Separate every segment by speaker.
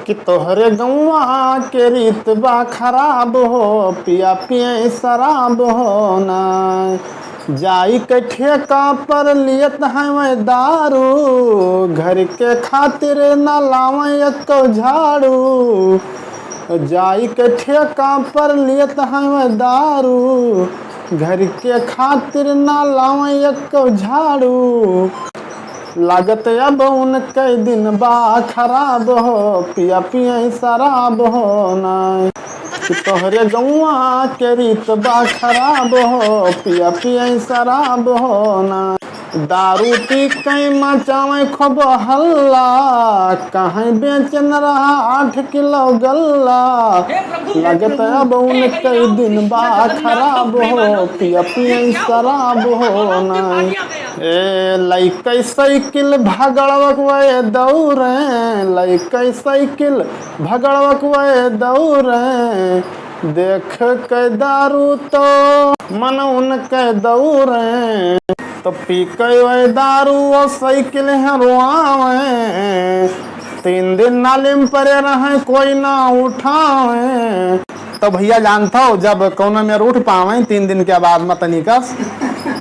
Speaker 1: कि तोहरे गौआ के रीत बा खराब हो, पिया पिए शराब हो ना। जाई के ठेका पर लियत है मैं दारू, घर के खातिर न लावे एको झाड़ू। जाई के ठेका पर लियत है मैं दारू, घर के खातिर न लावे एको झाड़ू। लागत अब उनके दिन बा खराब हो, पिया पिए शराब हो ना। कि तोहरे गौआ के रीत बा खराब हो, पिया पिए शराब हो ना। दारू पी कई मचावे खूब हल्ला, कहीं बेचन रहा 8 किलो गल्ला। लगत अब उनके दिन बा खराब हो, पिया पिए शराब हो ना। ए लइकै साइकिल भगड़वक वे दौड़े, लइकै साइकिल भगड़वक वे दौड़े। देख के दारू तो मन उनके दौड़े, तो पी के वे दारू और साइकिल हरवावे। 3 दिन नालिम परे रहे कोई ना उठावे। तो भैया जानता हो जब कौन में उठ पावे 3 दिन के बाद मत निकस,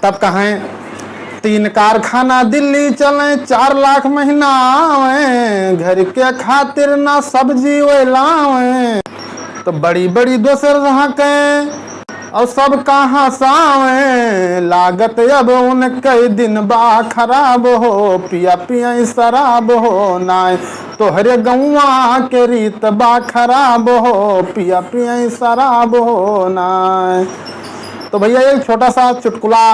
Speaker 1: तब कहें 3 कारखाना दिल्ली चले 4 लाख महीना आवे, घर के खातिर ना सब्जी वे लावे। तो बड़ी बड़ी दोसर रहा के और सब कहाँ सावे। लागत अब उनके दिन बा खराब हो, पिया पिया शराब हो ना। तोहरे गौआ के रीत बा खराब हो, पिया पिया शराब हो ना। तो भैया एक छोटा सा चुटकुला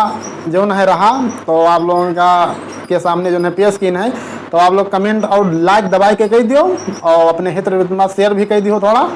Speaker 1: जो है रहा, तो आप लोगों का के सामने जो है पेश की है। तो आप लोग कमेंट और लाइक दबाई के कह दियो, और अपने हित शेयर भी कह दियो थोड़ा।